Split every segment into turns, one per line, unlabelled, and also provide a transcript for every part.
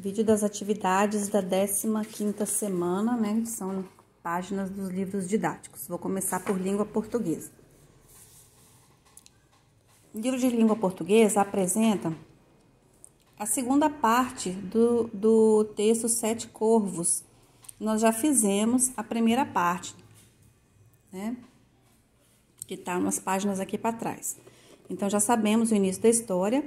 Vídeo das atividades da 15ª semana, né? São páginas dos livros didáticos. Vou começar por língua portuguesa. O livro de língua portuguesa apresenta a segunda parte do texto Sete Corvos. Nós já fizemos a primeira parte, né? Que tá umas páginas aqui para trás. Então, já sabemos o início da história.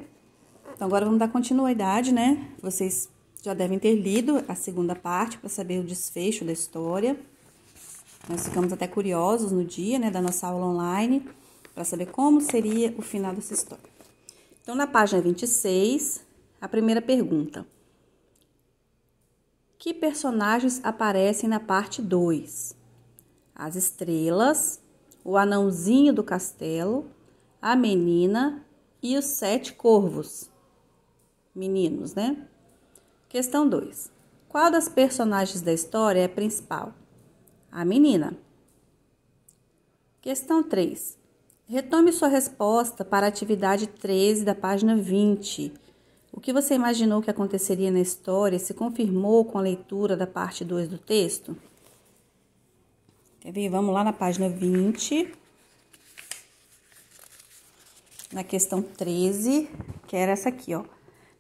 Então, agora vamos dar continuidade, né? Vocês já devem ter lido a segunda parte para saber o desfecho da história. Nós ficamos até curiosos no dia, né, da nossa aula online, para saber como seria o final dessa história. Então, na página 26, a primeira pergunta. Que personagens aparecem na parte 2? As estrelas, o anãozinho do castelo, a menina e os 7 corvos. Meninos, né? Questão 2. Qual das personagens da história é a principal? A menina. Questão 3. Retome sua resposta para a atividade 13 da página 20. O que você imaginou que aconteceria na história se confirmou com a leitura da parte 2 do texto? Quer ver? Vamos lá na página 20. Na questão 13, que era essa aqui, ó.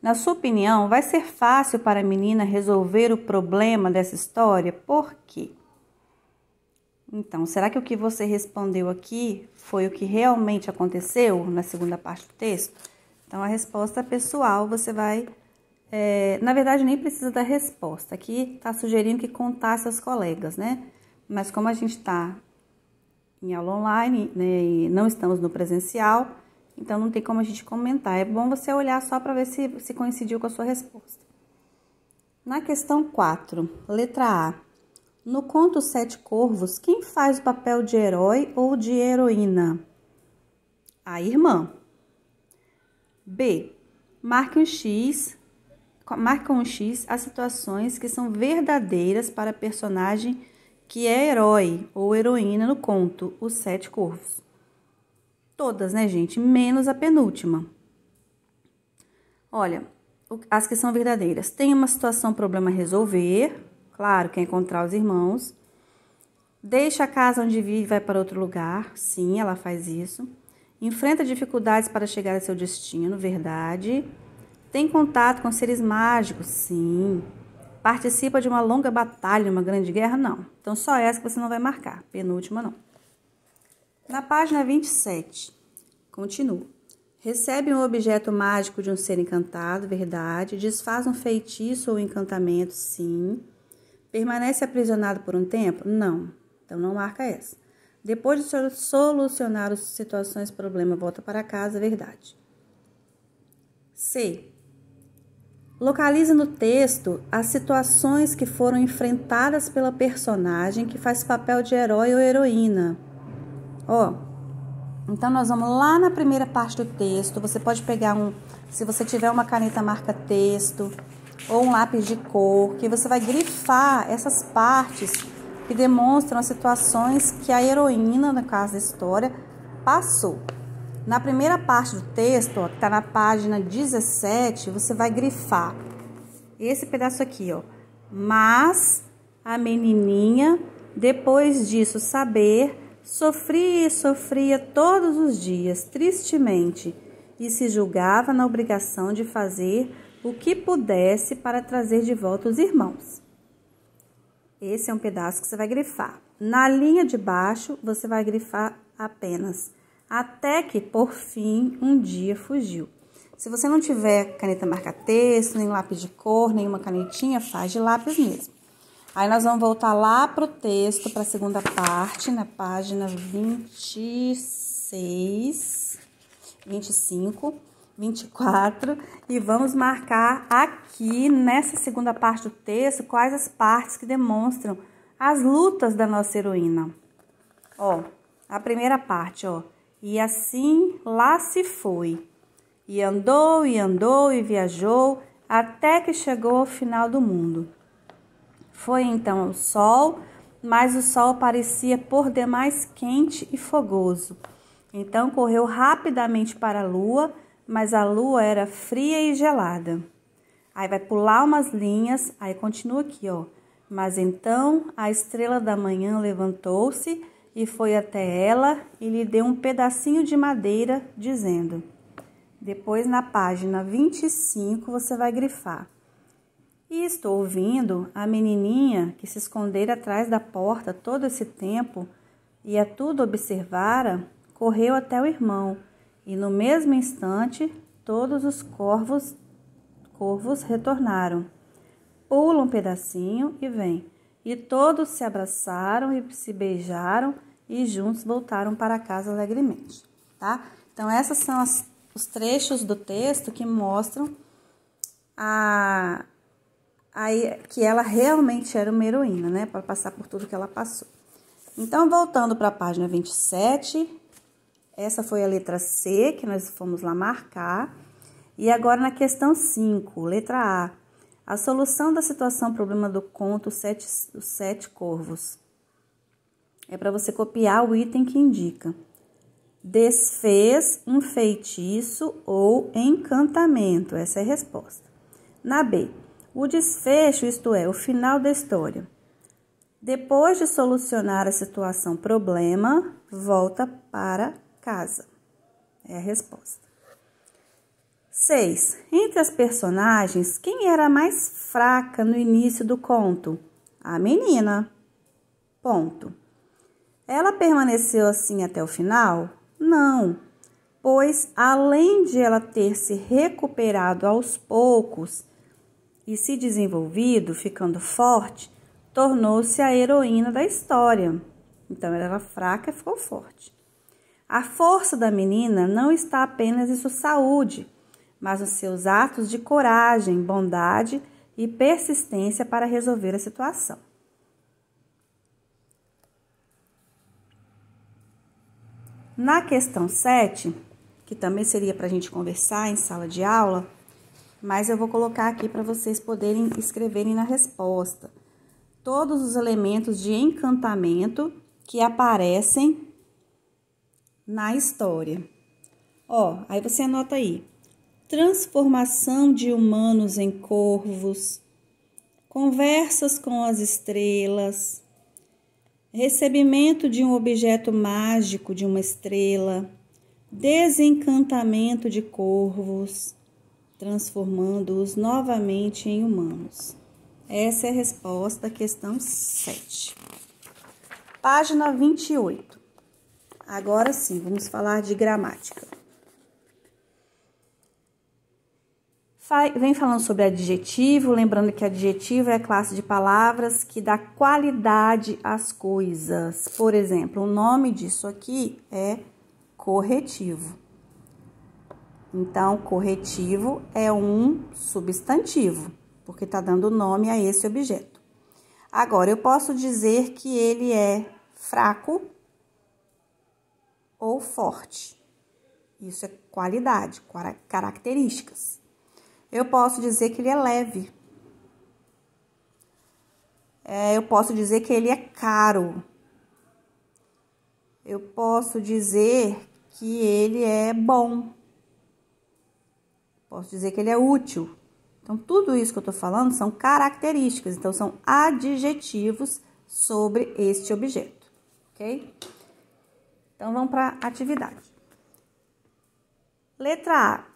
Na sua opinião, vai ser fácil para a menina resolver o problema dessa história? Por quê? Então, será que o que você respondeu aqui foi o que realmente aconteceu na segunda parte do texto? Então, a resposta pessoal, você vai... na verdade, nem precisa da resposta. Aqui está sugerindo que contasse aos colegas, né? Mas como a gente está em aula online, né, e não estamos no presencial... Então, não tem como a gente comentar. É bom você olhar só para ver se coincidiu com a sua resposta. Na questão 4, letra A. No conto Sete Corvos, quem faz o papel de herói ou de heroína? A irmã. B. Marque um X as situações que são verdadeiras para a personagem que é herói ou heroína no conto Os Sete Corvos. Todas, né, gente? Menos a penúltima. Olha, as que são verdadeiras. Tem uma situação, problema a resolver. Claro, quer encontrar os irmãos. Deixa a casa onde vive e vai para outro lugar. Sim, ela faz isso. Enfrenta dificuldades para chegar a seu destino. Verdade. Tem contato com seres mágicos. Sim. Participa de uma longa batalha, uma grande guerra. Não. Então, só essa que você não vai marcar. Penúltima, não. Na página 27, continua. Recebe um objeto mágico de um ser encantado, verdade. Desfaz um feitiço ou encantamento, sim. Permanece aprisionado por um tempo? Não. Então, não marca essa. Depois de solucionar as situações, problema, volta para casa, verdade. C. Localize no texto as situações que foram enfrentadas pela personagem que faz papel de herói ou heroína. Ó, então nós vamos lá na primeira parte do texto. Você pode pegar se você tiver uma caneta marca-texto ou um lápis de cor, que você vai grifar essas partes que demonstram as situações que a heroína, no caso da história, passou. Na primeira parte do texto, ó, que está na página 17, você vai grifar esse pedaço aqui, ó. Mas a menininha, depois disso saber... Sofria e sofria todos os dias, tristemente, e se julgava na obrigação de fazer o que pudesse para trazer de volta os irmãos. Esse é um pedaço que você vai grifar. Na linha de baixo, você vai grifar apenas até que, por fim, um dia fugiu. Se você não tiver caneta marca-texto, nem lápis de cor, nem uma canetinha, faz de lápis mesmo. Aí, nós vamos voltar lá para o texto, para a segunda parte, na página 26, 25, 24. E vamos marcar aqui, nessa segunda parte do texto, quais as partes que demonstram as lutas da nossa heroína. Ó, a primeira parte, ó. E assim lá se foi. E andou, e viajou, até que chegou ao final do mundo. Foi então o sol, mas o sol parecia por demais quente e fogoso. Então correu rapidamente para a lua, mas a lua era fria e gelada. Aí vai pular umas linhas, aí continua aqui, ó. Mas então a estrela da manhã levantou-se e foi até ela e lhe deu um pedacinho de madeira, dizendo. Depois, na página 25, você vai grifar. E estou ouvindo a menininha que se escondera atrás da porta todo esse tempo e a tudo observara, correu até o irmão, e no mesmo instante todos os corvos retornaram. Pula um pedacinho e vem. E todos se abraçaram e se beijaram e juntos voltaram para casa alegremente, tá? Então, esses são os trechos do texto que mostram que ela realmente era uma heroína, né? Para passar por tudo que ela passou. Então, voltando para a página 27, essa foi a letra C, que nós fomos lá marcar. E agora na questão 5, letra A. A solução da situação problema do conto Os Sete Corvos. É para você copiar o item que indica. Desfez um feitiço ou encantamento. Essa é a resposta. Na B, o desfecho, isto é, o final da história. Depois de solucionar a situação problema, volta para casa. É a resposta. 6. Entre as personagens, quem era a mais fraca no início do conto? A menina. Ponto. Ela permaneceu assim até o final? Não, pois além de ela ter se recuperado aos poucos e se desenvolvido, ficando forte, tornou-se a heroína da história. Então, ela era fraca e ficou forte. A força da menina não está apenas em sua saúde, mas nos seus atos de coragem, bondade e persistência para resolver a situação. Na questão 7, que também seria para a gente conversar em sala de aula, mas eu vou colocar aqui para vocês poderem escreverem na resposta todos os elementos de encantamento que aparecem na história. Ó, aí você anota aí. Transformação de humanos em corvos, conversas com as estrelas, recebimento de um objeto mágico de uma estrela, desencantamento de corvos, transformando-os novamente em humanos. Essa é a resposta da questão 7. Página 28. Agora sim, vamos falar de gramática. Vem falando sobre adjetivo, lembrando que adjetivo é a classe de palavras que dá qualidade às coisas. Por exemplo, o nome disso aqui é corretivo. Então, corretivo é um substantivo, porque está dando nome a esse objeto. Agora, eu posso dizer que ele é fraco ou forte. Isso é qualidade, características. Eu posso dizer que ele é leve. Eu posso dizer que ele é caro. Eu posso dizer que ele é bom. Posso dizer que ele é útil. Então, tudo isso que eu estou falando são características. Então, são adjetivos sobre este objeto. Ok? Então, vamos para a atividade. Letra A.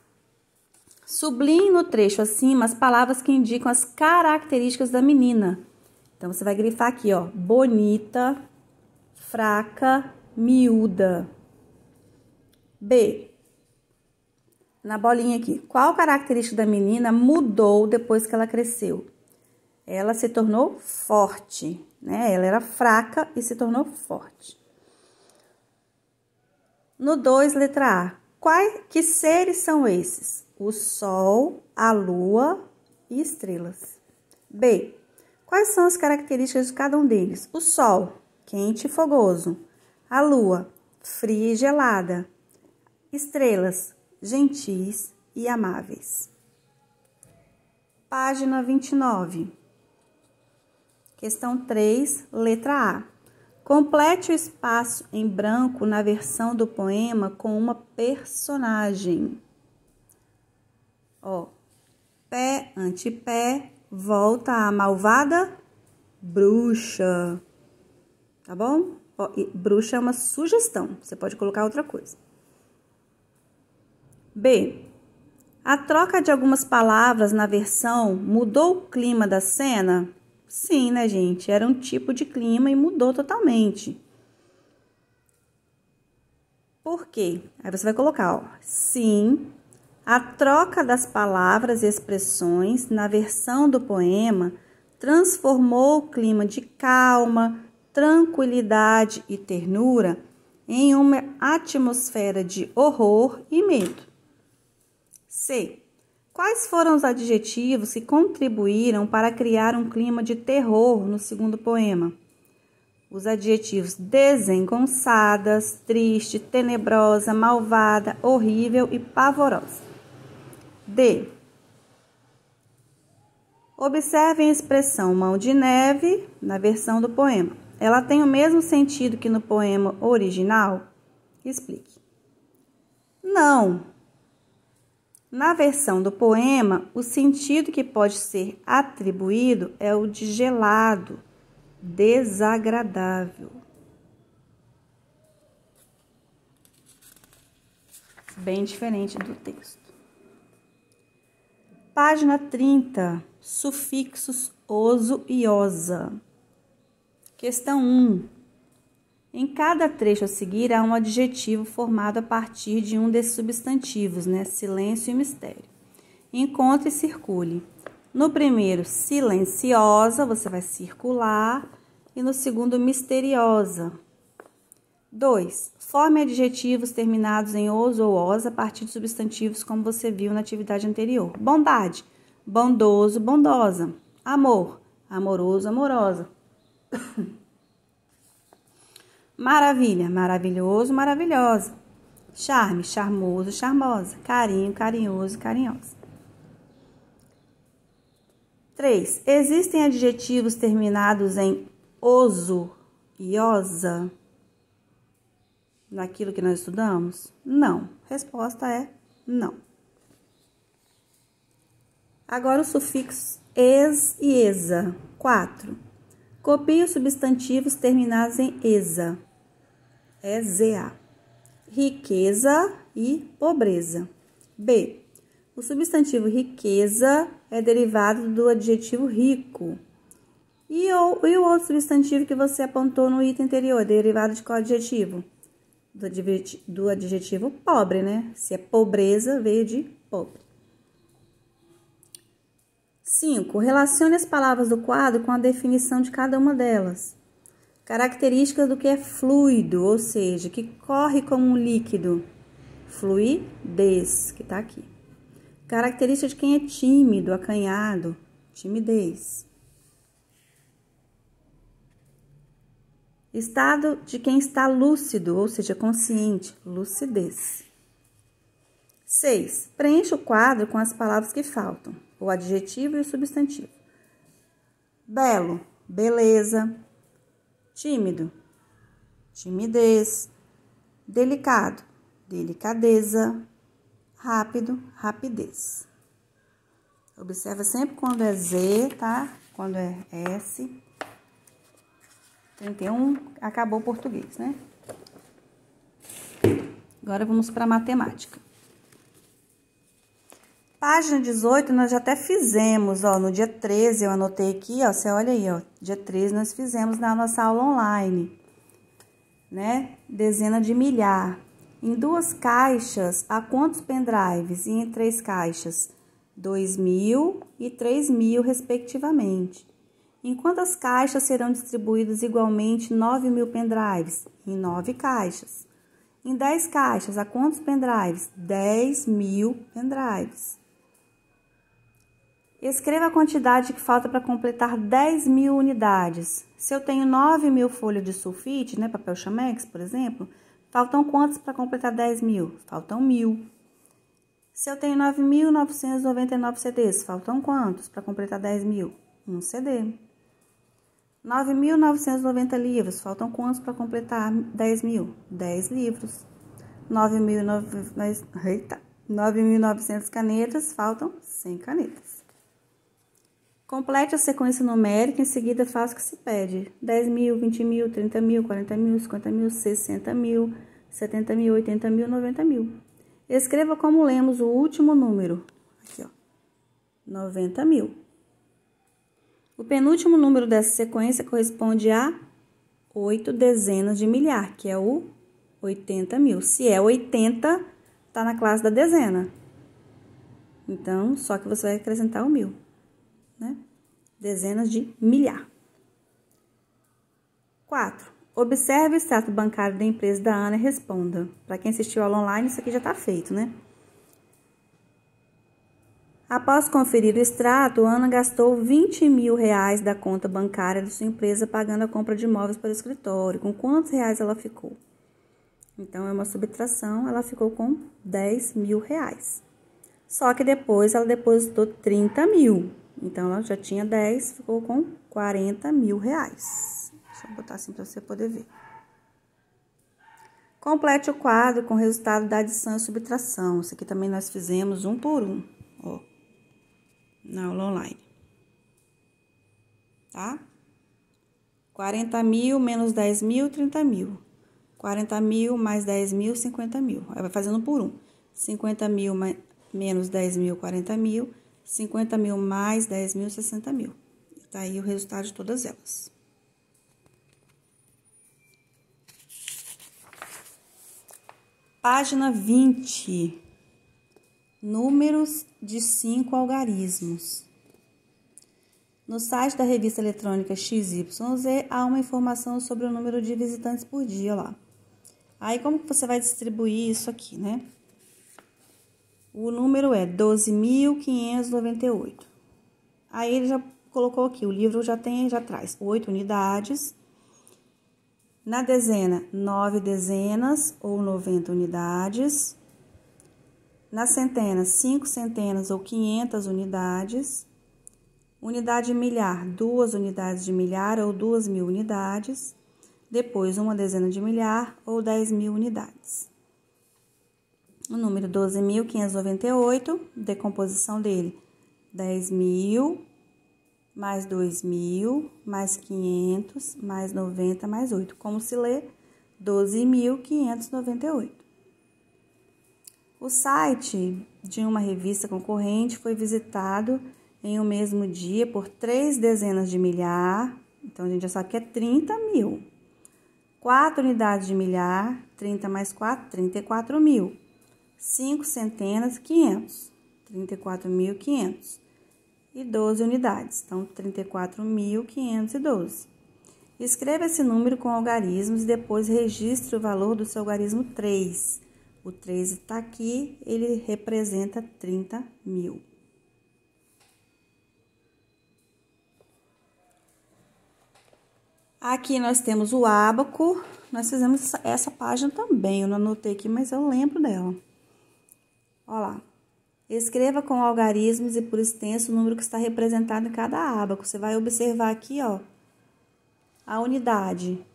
Sublinhe no trecho acima as palavras que indicam as características da menina. Então, você vai grifar aqui, ó. Bonita, fraca, miúda. B. Na bolinha aqui. Qual característica da menina mudou depois que ela cresceu? Ela se tornou forte, né? Ela era fraca e se tornou forte. No 2, letra A. Que seres são esses? O Sol, a Lua e estrelas. B. Quais são as características de cada um deles? O Sol, quente e fogoso. A Lua, fria e gelada. Estrelas, gentis e amáveis. Página 29. Questão 3, letra A. Complete o espaço em branco na versão do poema com uma personagem. Ó, Pé, antepé, volta a malvada bruxa. Tá bom? Bruxa é uma sugestão, você pode colocar outra coisa. B. A troca de algumas palavras na versão mudou o clima da cena? Sim, né, gente? Era um tipo de clima e mudou totalmente. Por quê? Aí você vai colocar, ó. Sim, a troca das palavras e expressões na versão do poema transformou o clima de calma, tranquilidade e ternura em uma atmosfera de horror e medo. C. Quais foram os adjetivos que contribuíram para criar um clima de terror no segundo poema? Os adjetivos desengonçadas, triste, tenebrosa, malvada, horrível e pavorosa. D. Observem a expressão mão de neve na versão do poema. Ela tem o mesmo sentido que no poema original? Explique. Não. Na versão do poema, o sentido que pode ser atribuído é o de gelado, desagradável. Bem diferente do texto. Página 30. Sufixos oso e osa. Questão 1. Em cada trecho a seguir há um adjetivo formado a partir de um desses substantivos, né? Silêncio e mistério. Encontre e circule. No primeiro, silenciosa, você vai circular. E no segundo, misteriosa. 2. Forme adjetivos terminados em oso ou osa a partir de substantivos como você viu na atividade anterior. Bondade, bondoso, bondosa. Amor, amoroso, amorosa. Maravilha, maravilhoso, maravilhosa. Charme, charmoso, charmosa. Carinho, carinhoso, carinhosa. 3. Existem adjetivos terminados em oso e osa naquilo que nós estudamos? Não. Resposta é não. Agora o sufixo es e esa. 4. Copie os substantivos terminados em esa. EZA. Riqueza e pobreza. B. O substantivo riqueza é derivado do adjetivo rico. E o outro substantivo que você apontou no item anterior, é derivado de qual adjetivo? Do adjetivo pobre, né? Se é pobreza, veio de pobre. 5. Relacione as palavras do quadro com a definição de cada uma delas. Características do que é fluido, ou seja, que corre como um líquido. Fluidez, que está aqui. Característica de quem é tímido, acanhado. Timidez. Estado de quem está lúcido, ou seja, consciente. Lucidez. 6. Preencha o quadro com as palavras que faltam. O adjetivo e o substantivo. Belo, beleza. Tímido, timidez. Delicado, delicadeza. Rápido, rapidez. Observa sempre quando é Z, tá? Quando é S. 31, acabou o português, né? Agora vamos para a matemática. Página 18, nós já até fizemos, ó, no dia 13, eu anotei aqui, ó, você olha aí, ó, dia 13 nós fizemos na nossa aula online, né? Dezena de milhar. Em 2 caixas, há quantos pendrives? E em 3 caixas? 2.000 e 3.000, respectivamente. Em quantas caixas serão distribuídos igualmente 9.000 pendrives? Em 9 caixas. Em 10 caixas, há quantos pendrives? 10.000 pendrives. Escreva a quantidade que falta para completar 10.000 unidades. Se eu tenho 9.000 folhas de sulfite, né, papel chamex, por exemplo, faltam quantos para completar 10.000? Faltam 1.000. Se eu tenho 9.999 CDs, faltam quantos para completar 10.000? 1 CD. 9.990 livros, faltam quantos para completar 10.000? 10 livros. 9.900 canetas, faltam 100 canetas. Complete a sequência numérica, em seguida faça o que se pede. 10 mil, 20 mil, 30 mil, 40 mil, 50 mil, 60 mil, 70 mil, 80 mil, 90 mil. Escreva como lemos o último número. Aqui, ó. 90 mil. O penúltimo número dessa sequência corresponde a 8 dezenas de milhar, que é o 80 mil. Se é 80, tá na classe da dezena. Então, só que você vai acrescentar o mil, né? Dezenas de milhar. 4. Observe o extrato bancário da empresa da Ana e responda. Para quem assistiu aula online, isso aqui já tá feito, né? Após conferir o extrato, Ana gastou 20 mil reais da conta bancária de sua empresa pagando a compra de imóveis para o escritório. Com quantos reais ela ficou? Então, é uma subtração, ela ficou com 10 mil reais. Só que depois ela depositou 30 mil. Então, ela já tinha 10, ficou com 40 mil reais. Deixa eu botar assim para você poder ver. Complete o quadro com o resultado da adição e subtração. Isso aqui também nós fizemos um por um, ó, na aula online. Tá? 40 mil menos 10 mil, 30 mil. 40 mil mais 10 mil, 50 mil. Aí vai fazendo por um. 50 mil menos 10 mil, 40 mil. 50 mil mais 10 mil, 60 mil. Tá aí o resultado de todas elas. Página 20. Números de 5 algarismos. No site da revista eletrônica XYZ há uma informação sobre o número de visitantes por dia lá. Aí, como que você vai distribuir isso aqui, né? O número é 12.598. Aí, ele já colocou aqui, o livro já traz 8 unidades. Na dezena, 9 dezenas ou 90 unidades. Na centena, 5 centenas ou 500 unidades. Unidade de milhar, 2 unidades de milhar ou 2.000 unidades. Depois, uma dezena de milhar ou 10.000 unidades. O número 12.598, decomposição dele, 10.000, mais 2.000, mais 500, mais 90, mais 8. Como se lê? 12.598. O site de uma revista concorrente foi visitado em um mesmo dia por 3 dezenas de milhar, então a gente já sabe que é 30 mil. 4 unidades de milhar, 30 mais 4, 34 mil. 5 centenas, 500, 34.500. E 12 unidades, então 34.512. Escreva esse número com algarismos e depois registre o valor do seu algarismo 3. O 3 está aqui, ele representa 30 mil. Aqui nós temos o ábaco, nós fizemos essa página também, eu não anotei aqui, mas eu lembro dela. Olha lá. Escreva com algarismos e por extenso o número que está representado em cada ábaco. Você vai observar aqui, ó, a unidade.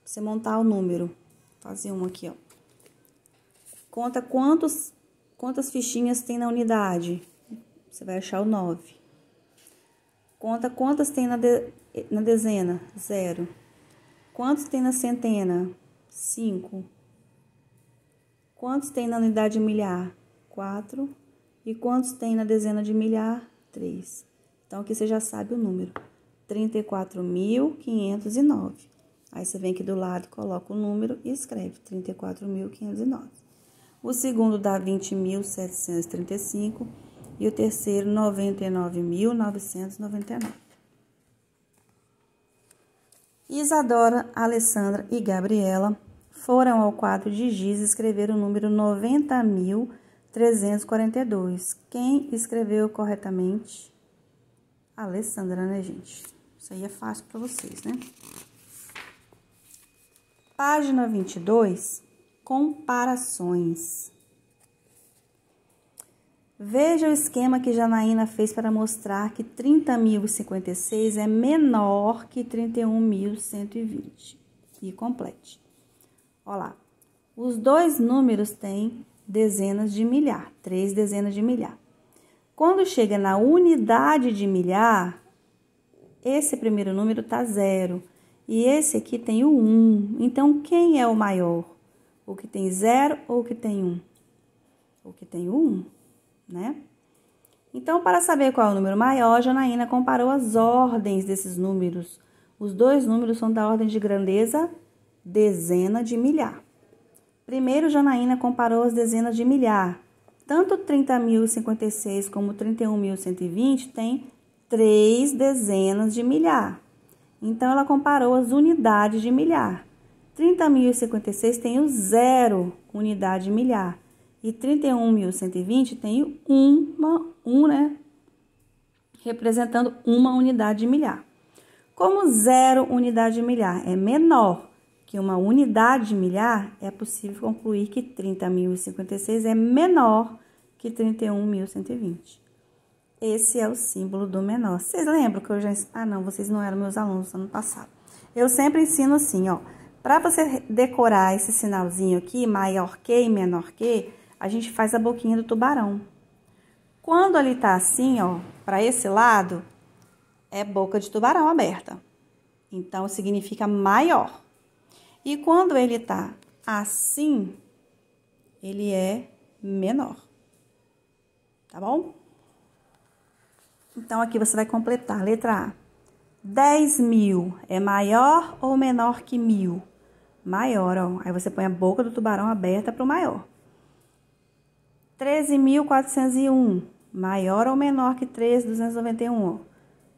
Você montar o número. Vou fazer um aqui, ó. Conta quantas fichinhas tem na unidade. Você vai achar o 9. Conta quantas tem na dezena. 0. Quantos tem na centena? 5. Quantos tem na unidade de milhar? 4. E quantos tem na dezena de milhar? 3. Então, aqui você já sabe o número. 34.509. Aí, você vem aqui do lado, coloca o número e escreve 34.509. O segundo dá 20.735 e o terceiro 99.999. Isadora, Alessandra e Gabriela foram ao quadro de giz escrever o número 90.342. Quem escreveu corretamente? Alessandra, né, gente? Isso aí é fácil para vocês, né? Página 22, comparações. Veja o esquema que Janaína fez para mostrar que 30.056 é menor que 31.120. E complete. Olha lá. Os dois números têm dezenas de milhar, 3 dezenas de milhar. Quando chega na unidade de milhar, esse primeiro número tá 0 e esse aqui tem o 1. Então, quem é o maior? O que tem 0 ou o que tem 1? O que tem o 1, né? Então, para saber qual é o número maior, Janaína comparou as ordens desses números. Os dois números são da ordem de grandeza dezena de milhar. Primeiro, Janaína comparou as dezenas de milhar. Tanto 30.056 como 31.120 tem 3 dezenas de milhar. Então, ela comparou as unidades de milhar. 30.056 tem o 0 unidade de milhar. E 31.120 tem né? Representando uma unidade de milhar. Como 0 unidade de milhar é menor que uma unidade de milhar, é possível concluir que 30.056 é menor que 31.120. Esse é o símbolo do menor. Vocês lembram que eu já... Ah, não, vocês não eram meus alunos ano passado. Eu sempre ensino assim, ó. Para você decorar esse sinalzinho aqui, maior que e menor que, a gente faz a boquinha do tubarão. Quando ele tá assim, ó, para esse lado, é boca de tubarão aberta. Então, significa maior. E quando ele tá assim, ele é menor. Tá bom? Então, aqui você vai completar. Letra A. 10.000 é maior ou menor que 1.000? Maior, ó. Aí você põe a boca do tubarão aberta para o maior. 13.401. Maior ou menor que 13.291? Ó.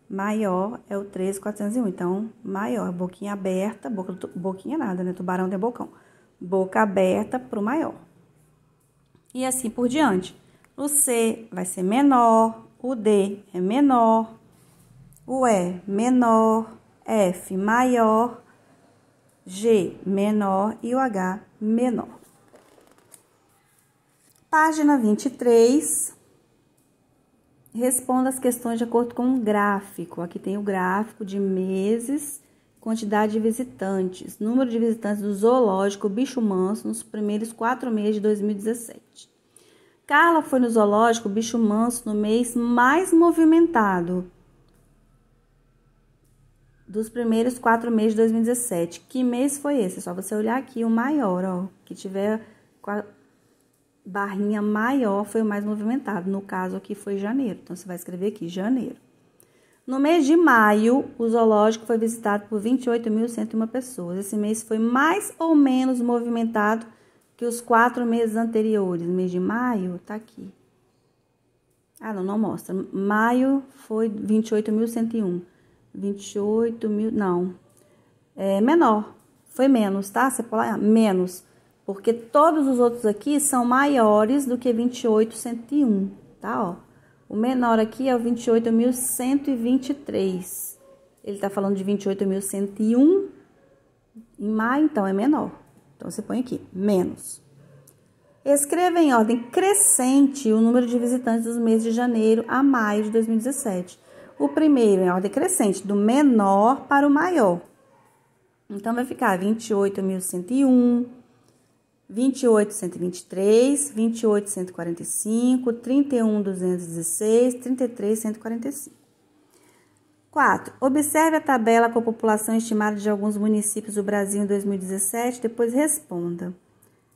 Maior é o 13.401. Então, maior. Boquinha aberta. Boquinha nada, né? Tubarão tem bocão. Boca aberta para o maior. E assim por diante. O C vai ser menor. O D é menor. O E menor. F maior. G menor e o H menor. Página 23. Responda as questões de acordo com um gráfico. Aqui tem o gráfico de meses, quantidade de visitantes, número de visitantes do zoológico Bicho Manso nos primeiros 4 meses de 2017. Carla foi no zoológico Bicho Manso no mês mais movimentado dos primeiros 4 meses de 2017. Que mês foi esse? É só você olhar aqui o maior, ó. Que tiver com a barrinha maior foi o mais movimentado. No caso aqui foi janeiro. Então, você vai escrever aqui, janeiro. No mês de maio, o zoológico foi visitado por 28.101 pessoas. Esse mês foi mais ou menos movimentado que os 4 meses anteriores. No mês de maio, tá aqui. Ah, não mostra. Maio foi 28.101. 28.000, não, é menor, foi menos, tá? Você pode lá, menos, porque todos os outros aqui são maiores do que 28.101, tá? Ó, o menor aqui é o 28.123, ele tá falando de 28.101 em maio, então é menor, então você põe aqui, menos. Escreva em ordem crescente o número de visitantes dos meses de janeiro a maio de 2017. O primeiro em ordem crescente, do menor para o maior. Então, vai ficar 28.101, 28.123, 28.145, 31.216, 33.145. 4. Observe a tabela com a população estimada de alguns municípios do Brasil em 2017, depois responda.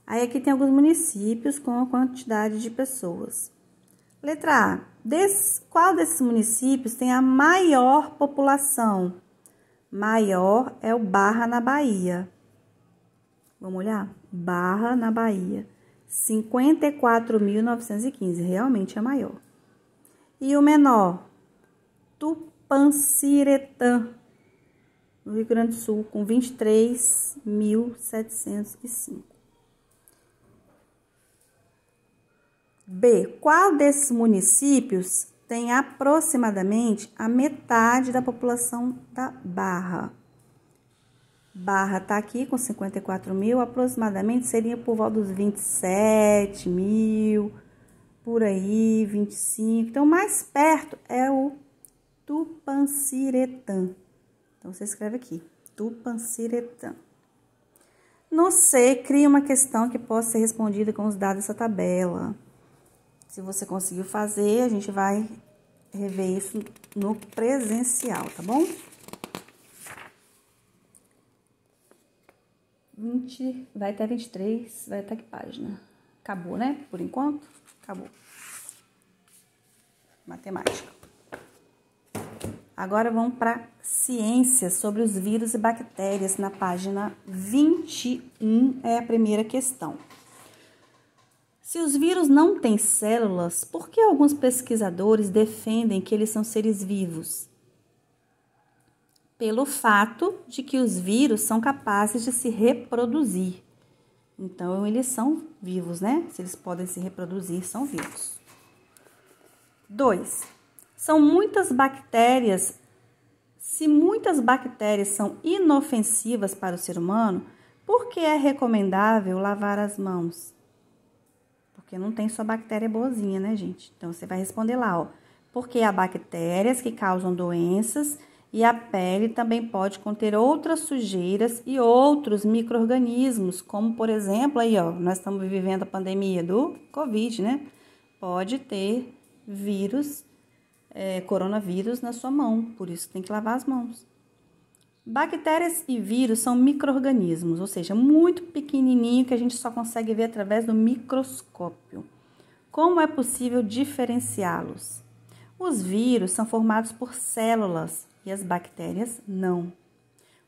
Aí, aqui tem alguns municípios com a quantidade de pessoas. Letra A. Qual desses municípios tem a maior população? Maior é o Barra, na Bahia. Vamos olhar? Barra, na Bahia. 54.915. Realmente é maior. E o menor? Tupanciretã, no Rio Grande do Sul, com 23.705. B. Qual desses municípios tem aproximadamente a metade da população da Barra? Barra está aqui com 54.000, aproximadamente seria por volta dos 27.000, por aí, 25. Então, mais perto é o Tupanciretã. Então, você escreve aqui, Tupanciretã. No C, crie uma questão que possa ser respondida com os dados dessa tabela. Se você conseguiu fazer, a gente vai rever isso no presencial, tá bom? 20, vai até 23, vai até que página? Acabou, né? Por enquanto, acabou. Matemática. Agora vamos para ciências sobre os vírus e bactérias, na página 21, é a primeira questão. Se os vírus não têm células, por que alguns pesquisadores defendem que eles são seres vivos? Pelo fato de que os vírus são capazes de se reproduzir. Então, eles são vivos, né? Se eles podem se reproduzir, são vivos. 2. São muitas bactérias. Se muitas bactérias são inofensivas para o ser humano, por que é recomendável lavar as mãos? Porque não tem só bactéria boazinha, né, gente? Então, você vai responder lá, ó. Porque há bactérias que causam doenças e a pele também pode conter outras sujeiras e outros micro-organismos, como, por exemplo, aí, ó, nós estamos vivendo a pandemia do Covid, né? Pode ter vírus, coronavírus na sua mão, por isso tem que lavar as mãos. Bactérias e vírus são micro-organismos, ou seja, muito pequenininho que a gente só consegue ver através do microscópio. Como é possível diferenciá-los? Os vírus são formados por células e as bactérias não.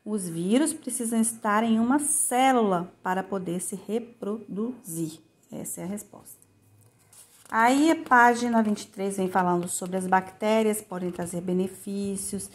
Os vírus precisam estar em uma célula para poder se reproduzir. Essa é a resposta. Aí a página 23 vem falando sobre as bactérias, podem trazer benefícios.